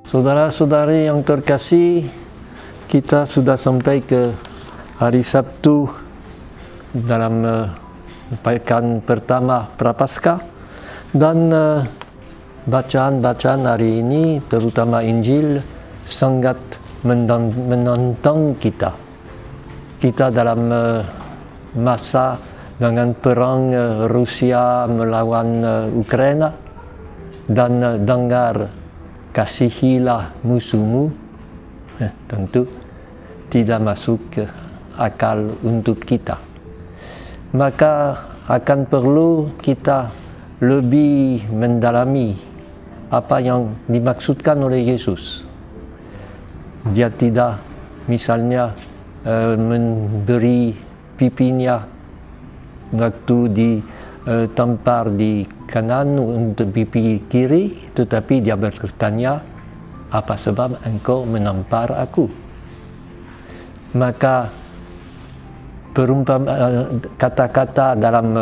Saudara-saudari yang terkasih, kita sudah sampai ke hari Sabtu dalam pekan pertama Prapaskah, dan bacaan-bacaan hari ini, terutama Injil, sangat menantang kita. Kita dalam masa dengan perang Rusia melawan Ukraina, dan dengar kasihilah musuhmu, tentu tidak masuk akal untuk kita. Maka akan perlu kita lebih mendalami apa yang dimaksudkan oleh Yesus. Dia tidak misalnya memberi pipinya waktu ditampar di kanan untuk pipi kiri, tetapi dia bertanya, apa sebab engkau menampar aku? Maka kata-kata dalam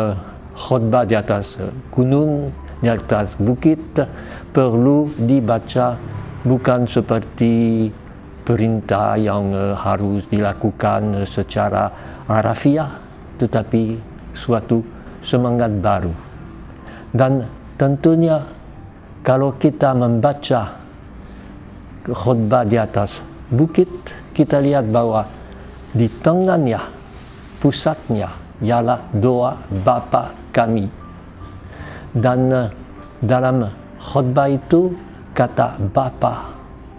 khotbah di atas gunung, di atas bukit, perlu dibaca bukan seperti perintah yang harus dilakukan secara harafiah, tetapi suatu semangat baru. Dan tentunya kalau kita membaca khotbah di atas bukit, kita lihat bahwa di tengahnya, pusatnya ialah doa Bapa kami. Dan dalam khotbah itu kata Bapa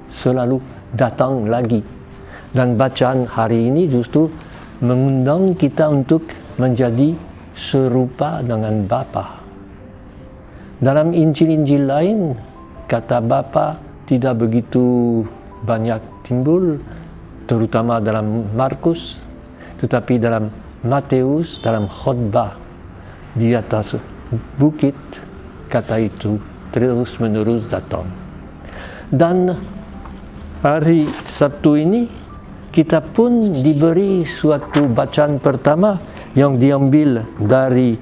selalu datang lagi. Dan bacaan hari ini justru mengundang kita untuk menjadi serupa dengan Bapa. Dalam Injil-Injil lain, kata Bapa tidak begitu banyak timbul, terutama dalam Markus, tetapi dalam Matius, dalam khotbah di atas bukit, kata itu terus-menerus datang. Dan hari Sabtu ini, kita pun diberi suatu bacaan pertama yang diambil dari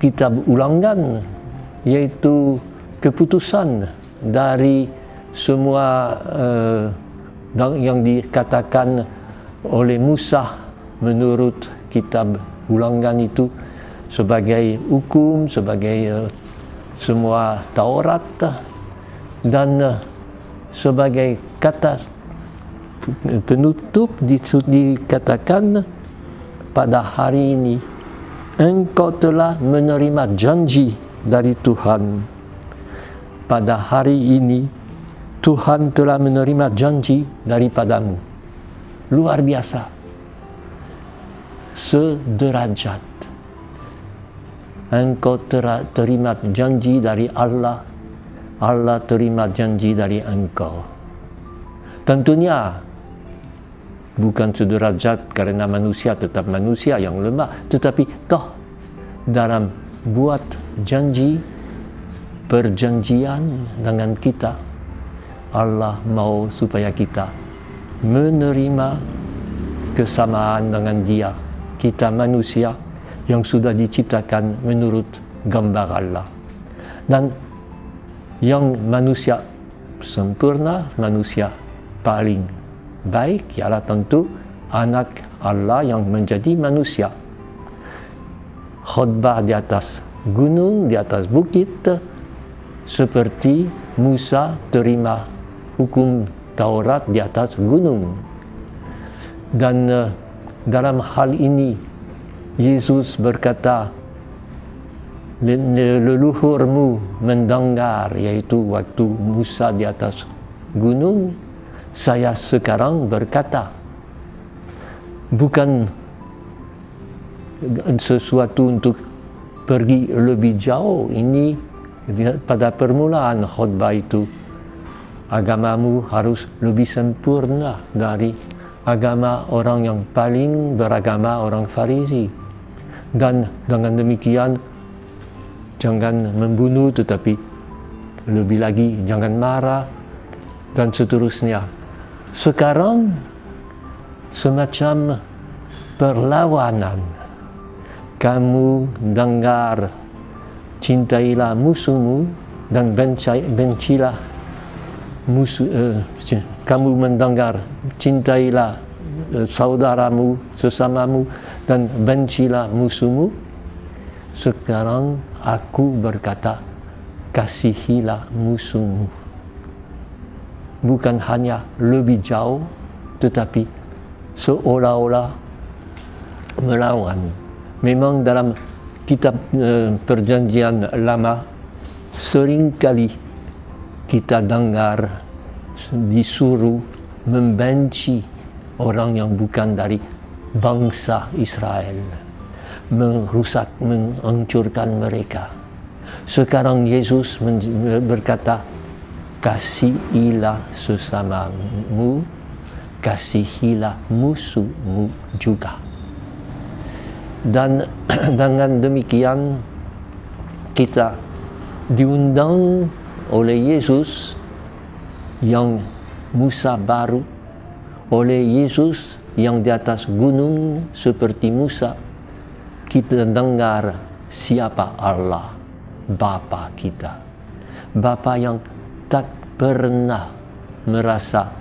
kitab Ulangan, yaitu keputusan dari semua yang dikatakan oleh Musa menurut kitab Ulangan itu sebagai hukum, sebagai semua Taurat, dan sebagai kata penutup dikatakan, pada hari ini engkau telah menerima janji dari Tuhan. Pada hari ini Tuhan telah menerima janji daripadamu. Luar biasa. Sederajat. Engkau terima janji dari Allah, Allah terima janji dari engkau. Tentunya bukan sederajat karena manusia tetap manusia yang lemah, tetapi toh dalam buat janji, perjanjian dengan kita, Allah mau supaya kita menerima kesamaan dengan Dia. Kita manusia yang sudah diciptakan menurut gambar Allah. Dan yang manusia sempurna, manusia paling baik ialah tentu anak Allah yang menjadi manusia. Khotbah di atas gunung, di atas bukit, seperti Musa terima hukum Taurat di atas gunung. Dan dalam hal ini Yesus berkata, leluhurmu mendengar, yaitu waktu Musa di atas gunung, saya sekarang berkata. Bukan sesuatu untuk pergi lebih jauh. Ini pada permulaan khotbah itu, agamamu harus lebih sempurna dari agama orang yang paling beragama, orang Farisi. Dan dengan demikian jangan membunuh, tetapi lebih lagi jangan marah, dan seterusnya. Sekarang semacam perlawanan. Kamu dengar, cintailah musuhmu dan bencilah kamu mendengar, cintailah saudaramu, sesamamu, dan bencilah musuhmu. Sekarang aku berkata, kasihilah musuhmu. Bukan hanya lebih jauh, tetapi seolah-olah melawan. Memang dalam kitab Perjanjian Lama seringkali kita dengar disuruh membenci orang yang bukan dari bangsa Israel, merusak, menghancurkan mereka. Sekarang Yesus berkata, kasihilah sesamamu, kasihilah musuhmu juga. Dan dengan demikian kita diundang oleh Yesus yang Musa baru, oleh Yesus yang di atas gunung seperti Musa. Kita dengar siapa Allah, Bapa kita. Bapa yang tak pernah merasa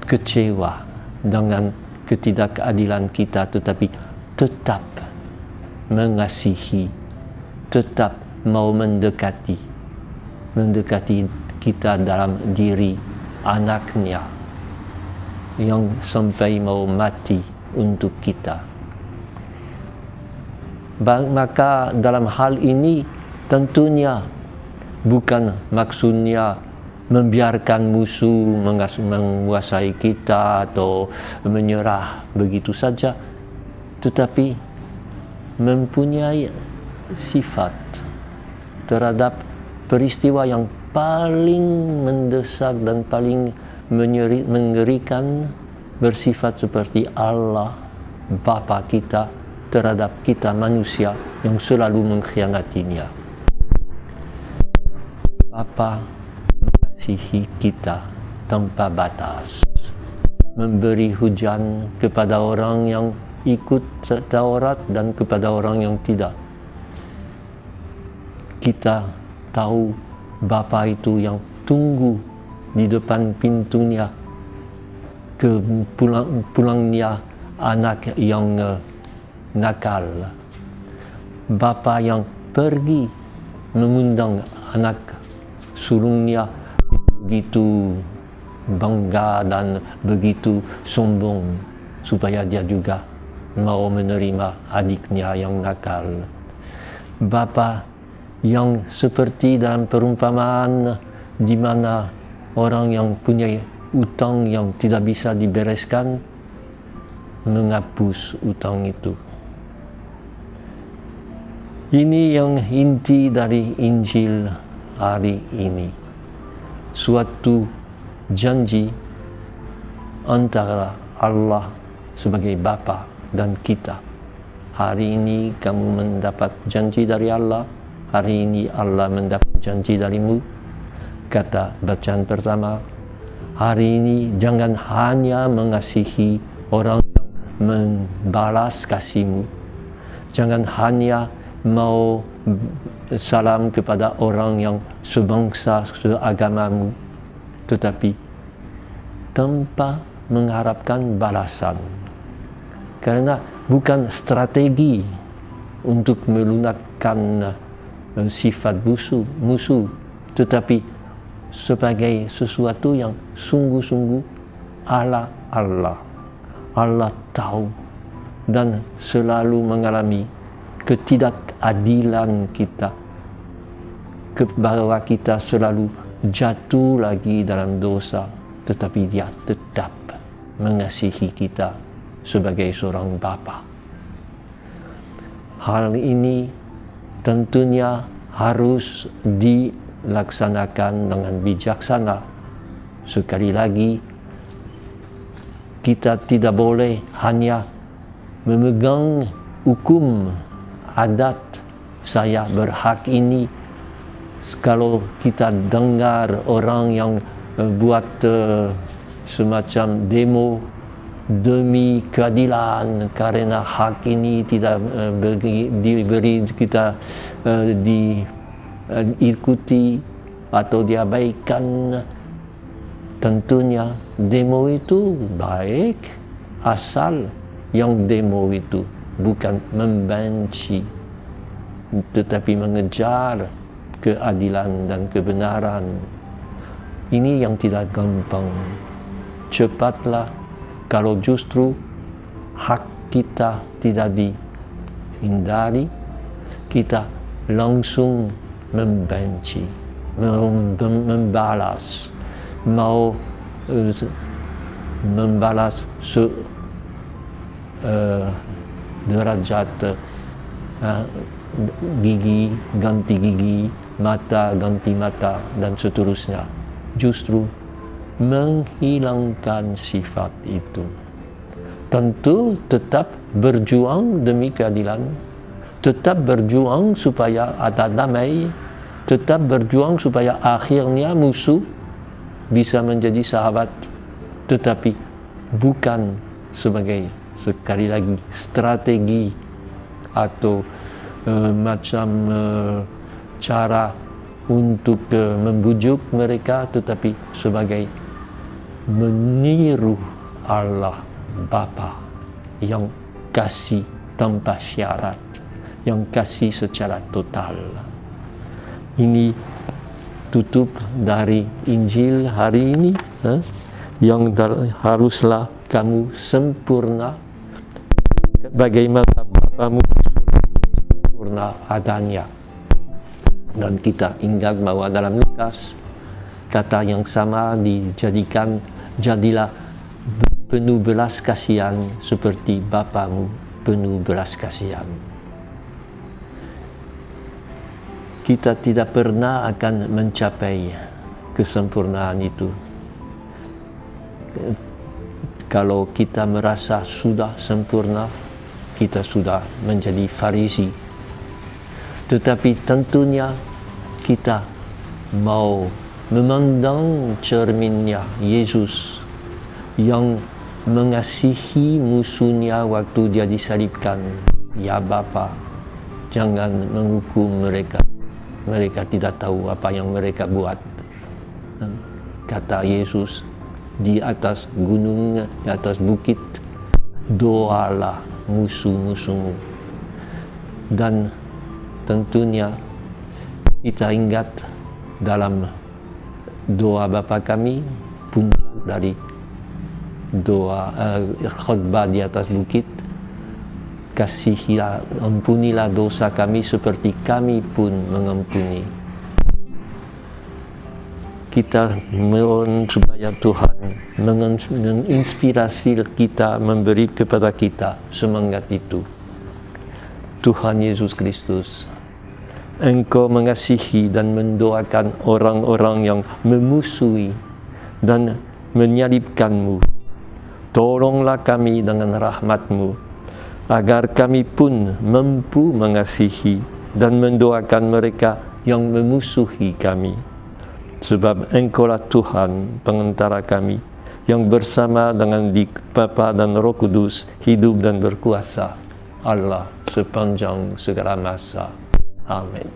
kecewa dengan ketidakadilan kita, tetapi tetap mengasihi, tetap mau mendekati kita dalam diri anaknya yang sampai mau mati untuk kita. Maka dalam hal ini tentunya bukan maksudnya membiarkan musuh menguasai kita atau menyerah begitu saja, tetapi mempunyai sifat terhadap peristiwa yang paling mendesak dan paling mengerikan, bersifat seperti Allah Bapa kita terhadap kita manusia yang selalu mengkhianatinya. Bapa mengasihi kita tanpa batas, memberi hujan kepada orang yang ikut Taurat dan kepada orang yang tidak. Kita tahu Bapa itu yang tunggu di depan pintunya pulangnya anak yang nakal. Bapa yang pergi mengundang anak sulungnya begitu bangga dan begitu sombong supaya dia juga mau menerima adiknya yang nakal. Bapa yang seperti dalam perumpamaan di mana orang yang punya utang yang tidak bisa dibereskan menghapus utang itu. Ini yang inti dari Injil hari ini. Suatu janji antara Allah sebagai Bapa dan kita. Hari ini kamu mendapat janji dari Allah. Hari ini Allah mendapat janji darimu. Kata bacaan pertama, hari ini jangan hanya mengasihi orang yang membalas kasihmu. Jangan hanya mau salam kepada orang yang sebangsa, seagamamu, tetapi tanpa mengharapkan balasan. Karena bukan strategi untuk melunakkan sifat musuh, tetapi sebagai sesuatu yang sungguh-sungguh Allah tahu dan selalu mengalami ketidakadilan kita, bahwa kita selalu jatuh lagi dalam dosa, tetapi Dia tetap mengasihi kita sebagai seorang Bapa. Hal ini tentunya harus dilaksanakan dengan bijaksana. Sekali lagi, kita tidak boleh hanya memegang hukum adat, saya berhak ini. Kalau kita dengar orang yang buat semacam demo demi keadilan, karena hak ini tidak diberi kita diikuti atau diabaikan, tentunya demo itu baik, asal yang demo itu bukan membenci, tetapi mengejar keadilan dan kebenaran. Ini yang tidak gampang. Cepatlah kalau justru hak kita tidak dihindari, kita langsung membenci, membalas, mau membalas derajat gigi ganti gigi, mata ganti mata, dan seterusnya. Justru menghilangkan sifat itu. Tentu tetap berjuang demi keadilan, tetap berjuang supaya ada damai, tetap berjuang supaya akhirnya musuh bisa menjadi sahabat, tetapi bukan sebagai, sekali lagi, strategi atau macam cara untuk membujuk mereka, tetapi sebagai meniru Allah Bapa yang kasih tanpa syarat, yang kasih secara total. Ini tutup dari Injil hari ini, yang haruslah kamu sempurna bagaimana Bapamu sempurna adanya. Dan kita ingat bahwa dalam Lukas kata yang sama dijadikan, jadilah penuh belas kasihan seperti Bapamu penuh belas kasihan. Kita tidak pernah akan mencapai kesempurnaan itu kalau kita merasa sudah sempurna, kita sudah menjadi Farisi. Tetapi tentunya kita mau memandang cerminnya Yesus yang mengasihi musuhnya waktu dia disalibkan. Ya Bapa, jangan menghukum mereka. Mereka tidak tahu apa yang mereka buat. Kata Yesus di atas gunung, di atas bukit, doalah musuh-musuhmu. Dan tentunya kita ingat dalam doa Bapa kami, puncak dari doa khotbah di atas bukit, kasihilah, ampunilah dosa kami seperti kami pun mengampuni. Kita mohon supaya Tuhan menginspirasi kita, memberi kepada kita semangat itu. Tuhan Yesus Kristus, Engkau mengasihi dan mendoakan orang-orang yang memusuhi dan menyalibkan-Mu. Tolonglah kami dengan rahmat-Mu, agar kami pun mampu mengasihi dan mendoakan mereka yang memusuhi kami. Sebab Engkaulah Tuhan pengantara kami, yang bersama dengan Bapa dan Roh Kudus hidup dan berkuasa, Allah sepanjang segala masa. Amin.